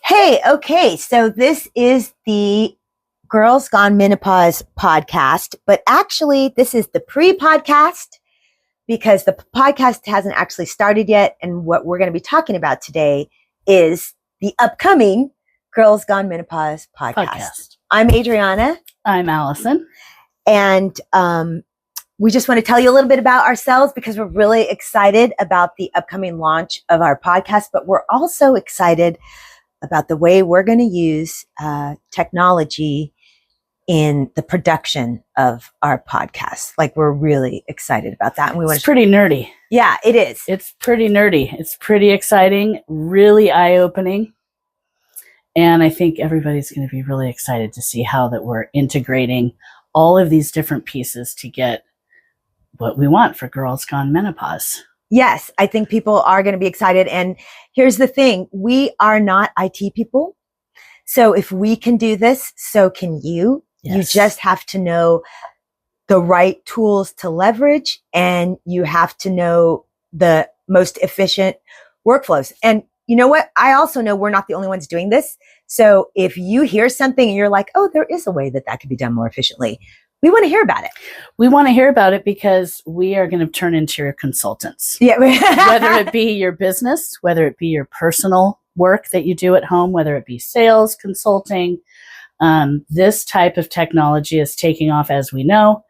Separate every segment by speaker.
Speaker 1: Hey, okay, so this is the Girls Gone Menopause podcast, but actually this is the pre-podcast because the podcast hasn't actually started yet. And what we're going to be talking about today is the upcoming Girls Gone Menopause podcast. I'm Adriana.
Speaker 2: I'm Alison.
Speaker 1: And we just want to tell you a little bit about ourselves because we're really excited about the upcoming launch of our podcast, but we're also excited about the way we're going to use technology in the production of our podcast. Like, we're really excited about that. And we want
Speaker 2: It's pretty nerdy.
Speaker 1: Yeah, it is.
Speaker 2: It's pretty nerdy. It's pretty exciting, really eye-opening. And I think everybody's going to be really excited to see how that we're integrating all of these different pieces to get what we want for Girls Gone Menopause.
Speaker 1: Yes, I think people are going to be excited. And here's the thing. We are not IT people. So if we can do this, so can you. Yes. You just have to know the right tools to leverage, and you have to know the most efficient workflows. And you know what? I also know we're not the only ones doing this. So if you hear something and you're like, oh, there is a way that could be done more efficiently, we want to hear about it.
Speaker 2: We want to hear about it because we are going to turn into your consultants.
Speaker 1: Yeah.
Speaker 2: Whether it be your business, whether it be your personal work that you do at home, whether it be sales, consulting, this type of technology is taking off, as we know,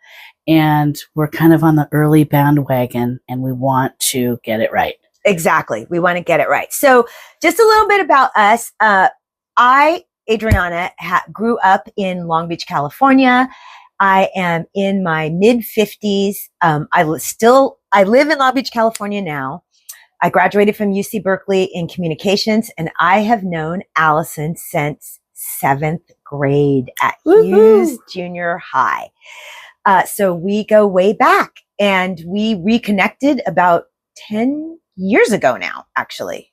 Speaker 2: and we're kind of on the early bandwagon, and we want to get it right.
Speaker 1: Exactly. We want to get it right. So just a little bit about us. I, Adriana, grew up in Long Beach, California. I am in my mid-50s. I live in Long Beach, California now. I graduated from UC Berkeley in communications, and I have known Alison since 7th grade at Hughes Junior High. So we go way back, and we reconnected about 10 years ago now, actually.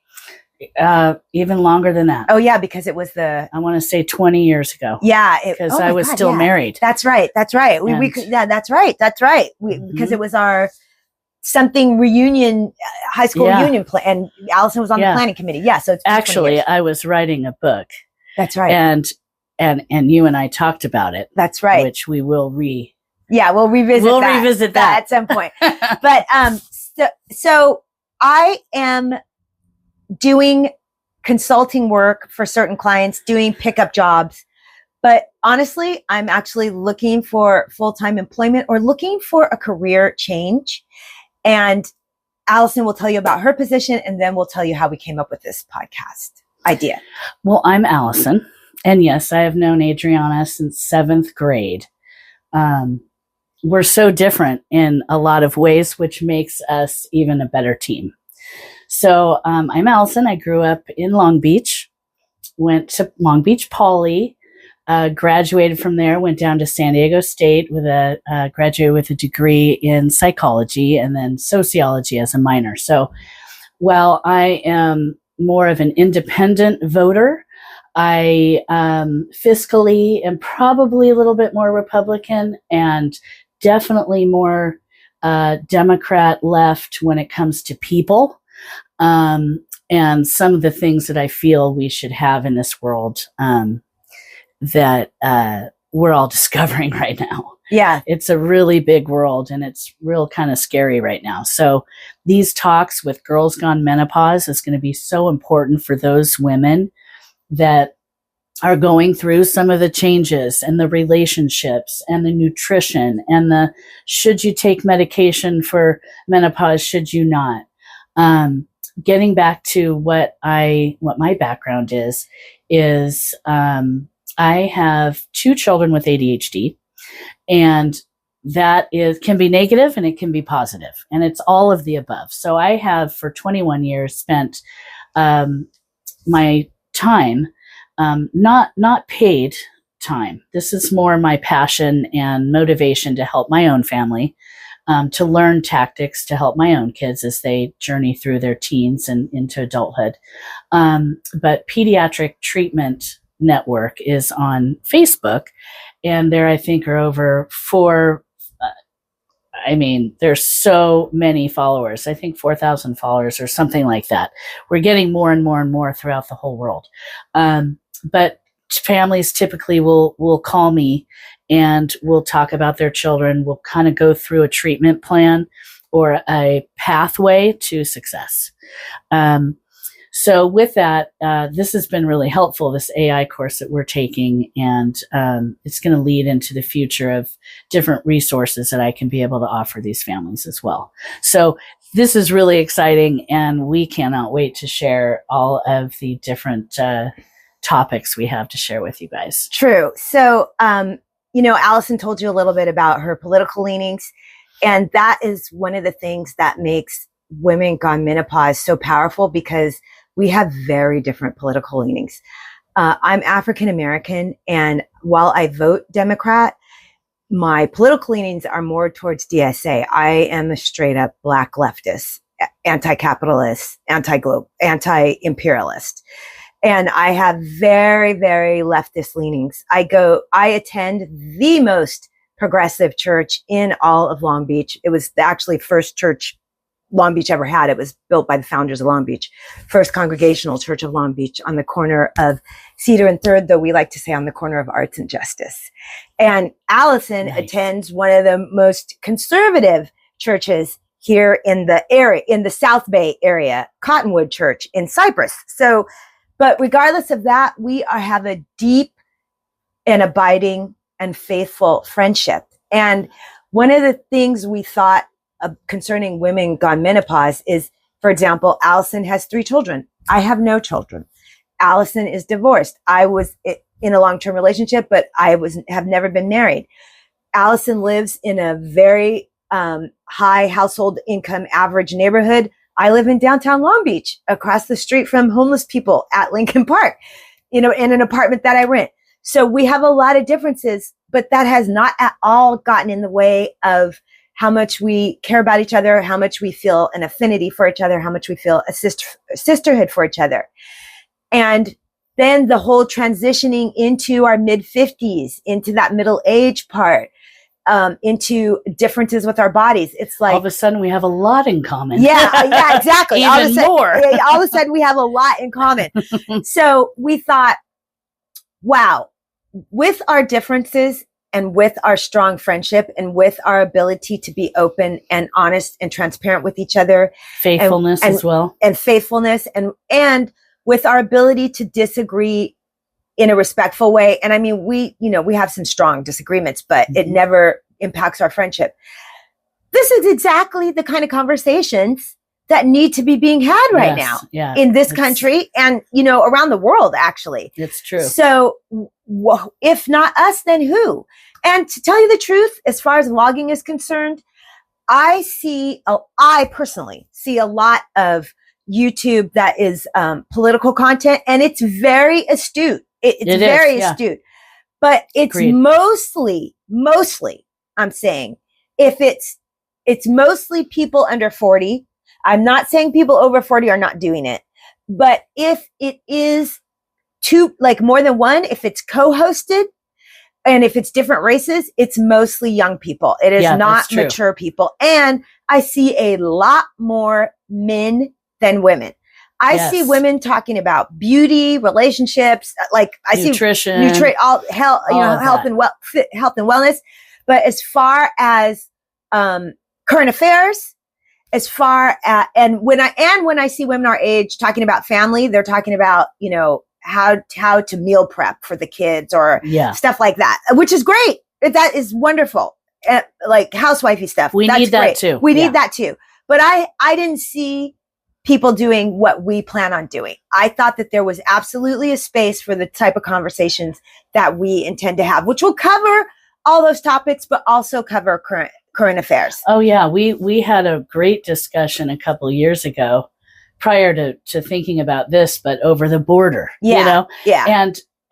Speaker 2: Even longer than that.
Speaker 1: Oh yeah, because it was I
Speaker 2: want to say 20 years ago.
Speaker 1: Yeah.
Speaker 2: Because I was still married.
Speaker 1: That's right. That's right. That's right. That's right. Because it was our something reunion, high school reunion plan, and Alison was on the planning committee. Yeah. So it's
Speaker 2: actually, I was writing a book.
Speaker 1: That's right.
Speaker 2: And you and I talked about it.
Speaker 1: That's right.
Speaker 2: Which we will
Speaker 1: we'll revisit that at some point. But so I am doing consulting work for certain clients, doing pickup jobs. But honestly, I'm actually looking for full-time employment or looking for a career change. And Alison will tell you about her position, and then we'll tell you how we came up with this podcast idea.
Speaker 2: Well, I'm Alison. And yes, I have known Adriana since 7th grade. We're so different in a lot of ways, which makes us even a better team. So I'm Alison. I grew up in Long Beach, went to Long Beach Poly, graduated from there, went down to San Diego State graduated with a degree in psychology and then sociology as a minor. So while I am more of an independent voter, I fiscally am probably a little bit more Republican and definitely more Democrat left when it comes to people. And some of the things that I feel we should have in this world that we're all discovering right now.
Speaker 1: Yeah.
Speaker 2: It's a really big world, and it's real kind of scary right now. So these talks with Girls Gone Menopause is going to be so important for those women that are going through some of the changes and the relationships and the nutrition and the should you take medication for menopause, should you not? Getting back to what my background is I have 2 children with ADHD, and that can be negative and it can be positive, and it's all of the above. So I have for 21 years spent my time, not paid time. This is more my passion and motivation to help my own family, to learn tactics to help my own kids as they journey through their teens and into adulthood. But Pediatric Treatment Network is on Facebook, and there I think are over I mean, there's so many followers. I think 4,000 followers or something like that. We're getting more and more and more throughout the whole world. But families typically will call me and we'll talk about their children. We'll kind of go through a treatment plan or a pathway to success. So with that, this has been really helpful, this AI course that we're taking, and it's going to lead into the future of different resources that I can be able to offer these families as well. So this is really exciting, and we cannot wait to share all of the different topics we have to share with you guys.
Speaker 1: True. So, Alison told you a little bit about her political leanings, and that is one of the things that makes Women Gone Menopause so powerful, because we have very different political leanings. I'm African American, and while I vote Democrat, my political leanings are more towards DSA. I am a straight up Black leftist, anti-capitalist, anti-imperialist. And I have very, very leftist leanings. I attend the most progressive church in all of Long Beach. It was actually first church Long Beach ever had. It was built by the founders of Long Beach, First Congregational Church of Long Beach, on the corner of Cedar and Third, though we like to say on the corner of Arts and Justice. And Alison attends one of the most conservative churches here in the area, in the South Bay area, Cottonwood Church in Cypress. So, but regardless of that, we have a deep and abiding and faithful friendship. And one of the things we thought concerning Women Gone Menopause is, for example, Alison has 3 children. I have no children. Alison is divorced. I was in a long-term relationship, but have never been married. Alison lives in a very high household income average neighborhood. I live in downtown Long Beach, across the street from homeless people at Lincoln Park, in an apartment that I rent. So we have a lot of differences, but that has not at all gotten in the way of how much we care about each other, how much we feel an affinity for each other, how much we feel a sisterhood for each other. And then the whole transitioning into our mid-50s, into that middle age part, into differences with our bodies. It's like,
Speaker 2: all of a sudden we have a lot in common.
Speaker 1: Yeah, exactly.
Speaker 2: Even more.
Speaker 1: All of a sudden we have a lot in common. So we thought, wow, with our differences and with our strong friendship and with our ability to be open and honest and transparent with each other.
Speaker 2: Faithfulness as well.
Speaker 1: And faithfulness and with our ability to disagree in a respectful way. And I mean, we have some strong disagreements, but it never impacts our friendship. This is exactly the kind of conversations that need to be being had right now in this country and, around the world, actually. It's
Speaker 2: true.
Speaker 1: So if not us, then who? And to tell you the truth, as far as vlogging is concerned, I personally see a lot of YouTube that is political content, and it's very astute. It's very astute, but it's mostly, I'm saying, if it's mostly people under 40. I'm not saying people over 40 are not doing it, but if it is more than one, if it's co-hosted and if it's different races, it's mostly young people. It is not mature people. And I see a lot more men than women. I see women talking about beauty, relationships, I
Speaker 2: nutrition,
Speaker 1: health and wellness. But as far as current affairs, as far as, and when I see women our age talking about family, they're talking about, how to meal prep for the kids or stuff like that, which is great. That is wonderful. Like housewifey stuff.
Speaker 2: We need that too.
Speaker 1: We need that too. But I didn't see people doing what we plan on doing. I thought that there was absolutely a space for the type of conversations that we intend to have, which will cover all those topics, but also cover current affairs.
Speaker 2: Oh yeah. We had a great discussion a couple of years ago prior to thinking about this, but over the border,
Speaker 1: Yeah.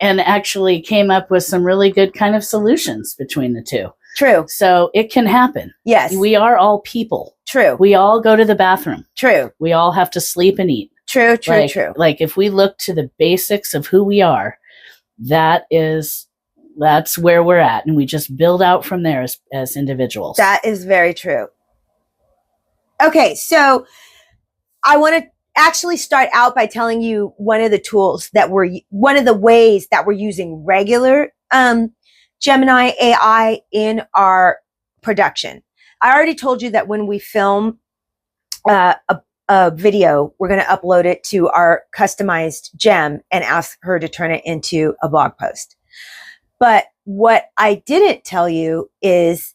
Speaker 2: and actually came up with some really good kind of solutions between the two.
Speaker 1: True.
Speaker 2: So it can happen.
Speaker 1: Yes.
Speaker 2: We are all people.
Speaker 1: True.
Speaker 2: We all go to the bathroom.
Speaker 1: True.
Speaker 2: We all have to sleep and eat.
Speaker 1: True.
Speaker 2: Like if we look to the basics of who we are, that is that's where we're at. And we just build out from there as individuals.
Speaker 1: That is very true. Okay, so I want to actually start out by telling you one of the ways that we're using regular Gemini AI in our production. I already told you that when we film a video, we're going to upload it to our customized gem and ask her to turn it into a blog post. But what I didn't tell you is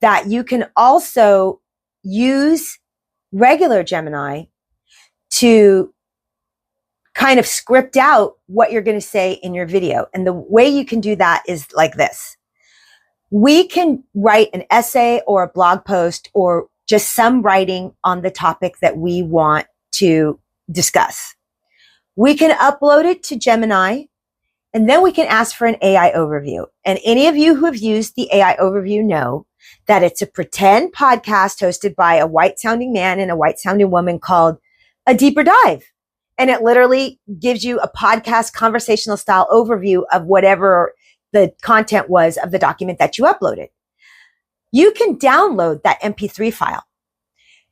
Speaker 1: that you can also use regular Gemini to kind of script out what you're going to say in your video. And the way you can do that is like this. We can write an essay or a blog post or just some writing on the topic that we want to discuss. We can upload it to Gemini, and then we can ask for an AI overview. And any of you who have used the AI overview know that it's a pretend podcast hosted by a white sounding man and a white sounding woman called A Deeper Dive. And it literally gives you a podcast conversational style overview of whatever the content was of the document that you uploaded. You can download that MP3 file.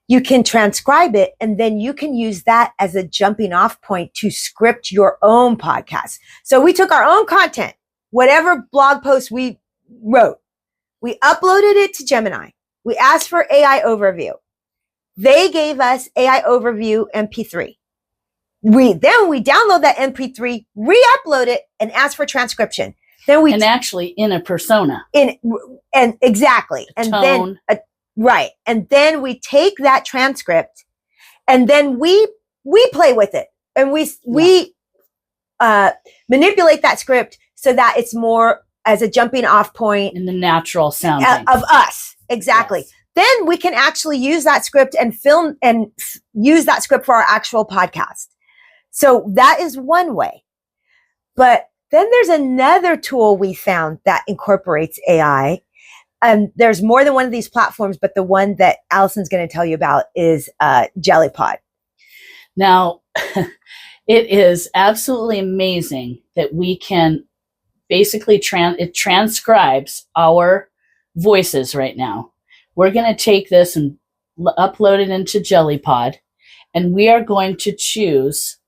Speaker 1: You can transcribe it, and then you can use that as a jumping off point to script your own podcast. So we took our own content, whatever blog post we wrote, we uploaded it to Gemini. We asked for AI overview. They gave us AI overview MP3. Then we download that MP3, re-upload it, and ask for transcription.
Speaker 2: And actually in a persona.
Speaker 1: Exactly. And
Speaker 2: tone.
Speaker 1: Then right. And then we take that transcript and then we play with it and we manipulate that script so that it's more as a jumping off point
Speaker 2: in the natural sounding
Speaker 1: of us. Exactly. Yes. Then we can actually use that script and film and use that script for our actual podcast. So that is one way. But then there's another tool we found that incorporates AI. There's more than one of these platforms, but the one that Alison's going to tell you about is JellyPod.
Speaker 2: Now, it is absolutely amazing that we can basically it transcribes our voices right now. We're going to take this and upload it into JellyPod, and we are going to choose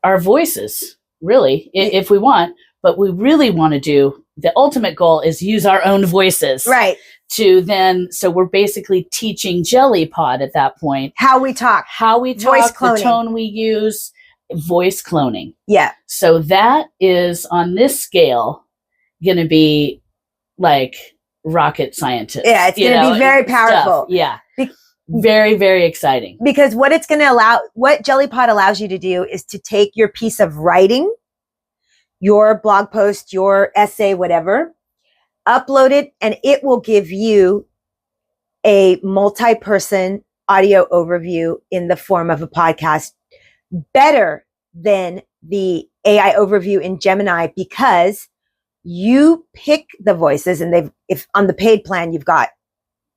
Speaker 2: our voices, really, if we want. But we really want to do, the ultimate goal is use our own voices.
Speaker 1: Right.
Speaker 2: So we're basically teaching JellyPod at that point.
Speaker 1: How we talk,
Speaker 2: voice cloning, the tone we use, voice cloning.
Speaker 1: Yeah.
Speaker 2: So that is on this scale going to be like rocket scientist.
Speaker 1: Yeah, it's going to be very powerful.
Speaker 2: Stuff. Yeah. Very, very exciting.
Speaker 1: Because what JellyPod allows you to do is to take your piece of writing, your blog post, your essay, whatever, upload it, and it will give you a multi-person audio overview in the form of a podcast better than the AI overview in Gemini, because you pick the voices, and if on the paid plan, you've got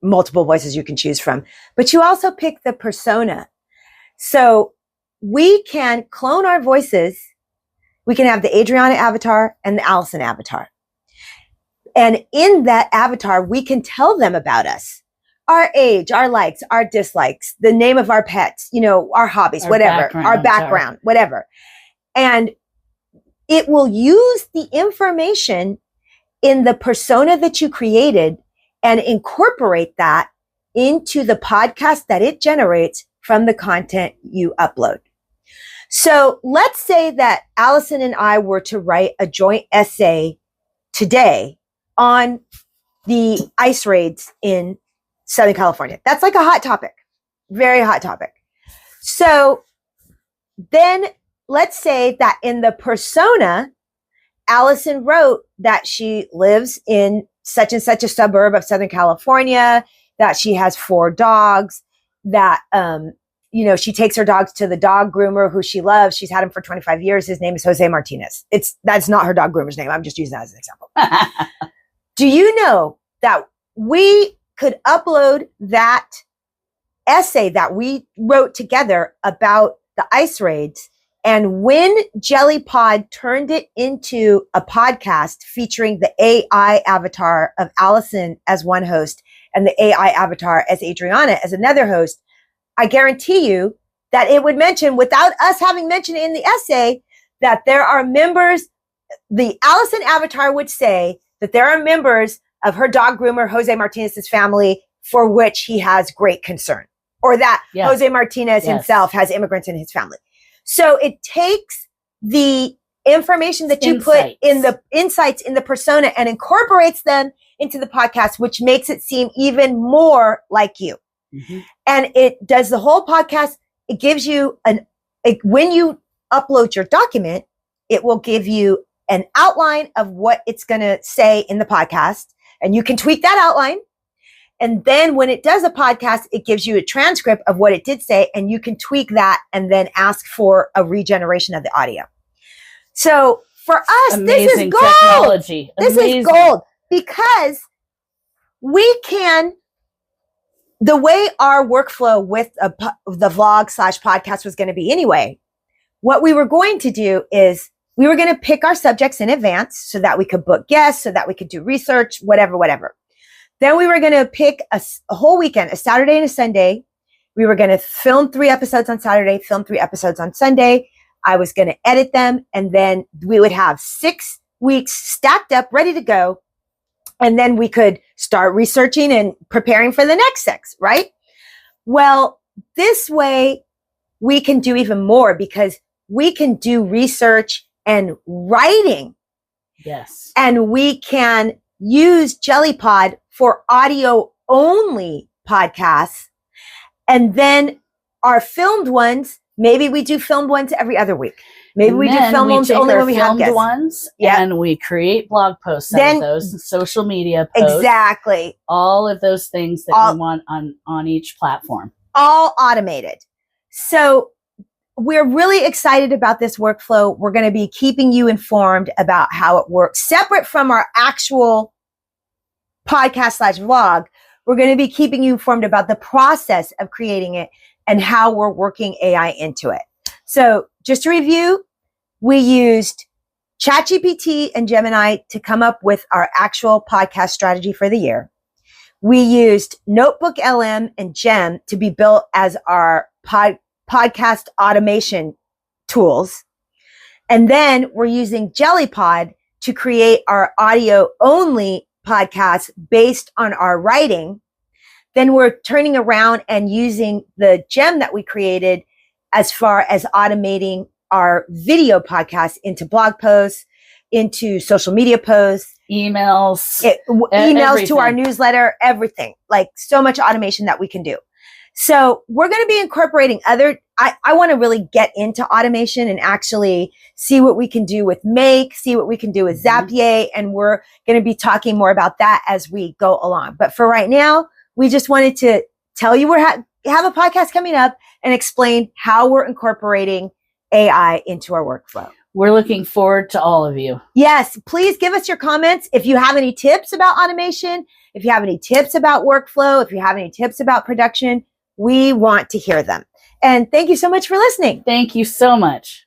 Speaker 1: multiple voices you can choose from, but you also pick the persona. So we can clone our voices. We can have the Adreana avatar and the Alison avatar. And in that avatar, we can tell them about us, our age, our likes, our dislikes, the name of our pets, our hobbies, our background, whatever. And it will use the information in the persona that you created and incorporate that into the podcast that it generates from the content you upload. So let's say that Alison and I were to write a joint essay today on the ice raids in Southern California. That's like a hot topic, very hot topic. So then let's say that in the persona, Alison wrote that she lives in such and such a suburb of Southern California, that she has 4 dogs, that, she takes her dogs to the dog groomer who she loves. She's had him for 25 years. His name is Jose Martinez. That's not her dog groomer's name. I'm just using that as an example. Do you know that we could upload that essay that we wrote together about the ice raids And when JellyPod turned it into a podcast featuring the AI avatar of Alison as one host and the AI avatar as Adreana as another host, I guarantee you that it would mention, without us having mentioned it in the essay, that there are members, the Alison avatar would say that there are members of her dog groomer, Jose Martinez's family, for which he has great concern, or that Jose Martinez himself has immigrants in his family. So it takes the information that you put in the insights in the persona and incorporates them into the podcast, which makes it seem even more like you. Mm-hmm. And it does the whole podcast. It gives you when you upload your document, it will give you an outline of what it's going to say in the podcast, and you can tweak that outline. And then when it does a podcast, it gives you a transcript of what it did say, and you can tweak that and then ask for a regeneration of the audio. So for us, this is gold. Technology. This is gold because we can, the way our workflow with the vlog / podcast was going to be anyway, what we were going to do is we were going to pick our subjects in advance so that we could book guests, so that we could do research, whatever. Then we were going to pick a whole weekend, a Saturday and a Sunday. We were going to film 3 episodes on Saturday, film 3 episodes on Sunday. I was going to edit them, and then we would have 6 weeks stacked up, ready to go. And then we could start researching and preparing for the next 6, right? Well, this way we can do even more because we can do research and writing.
Speaker 2: Yes.
Speaker 1: And we can use JellyPod for audio only podcasts. And then our filmed ones, maybe we do filmed ones every other week. Maybe we do filmed ones only when we have guests.
Speaker 2: Ones, and we create blog posts out of those, social media posts.
Speaker 1: Exactly.
Speaker 2: All of those things that we want on each platform.
Speaker 1: All automated. So we're really excited about this workflow. We're going to be keeping you informed about how it works. Separate from our actual podcast / vlog, we're going to be keeping you informed about the process of creating it and how we're working AI into it. So just to review, we used ChatGPT and Gemini to come up with our actual podcast strategy for the year. We used Notebook LM and Gem to be built as our podcast automation tools. And then we're using JellyPod to create our audio only podcast based on our writing. Then we're turning around and using the gem that we created as far as automating our video podcast into blog posts, into social media posts,
Speaker 2: emails
Speaker 1: to our newsletter, everything. Like so much automation that we can do. So we're going to be incorporating I want to really get into automation and actually see what we can do with Make, see what we can do with Zapier. And we're going to be talking more about that as we go along. But for right now, we just wanted to tell you we have a podcast coming up and explain how we're incorporating AI into our workflow.
Speaker 2: We're looking forward to all of you.
Speaker 1: Yes, please give us your comments. If you have any tips about automation, if you have any tips about workflow, if you have any tips about production, we want to hear them. And thank you so much for listening.
Speaker 2: Thank you so much.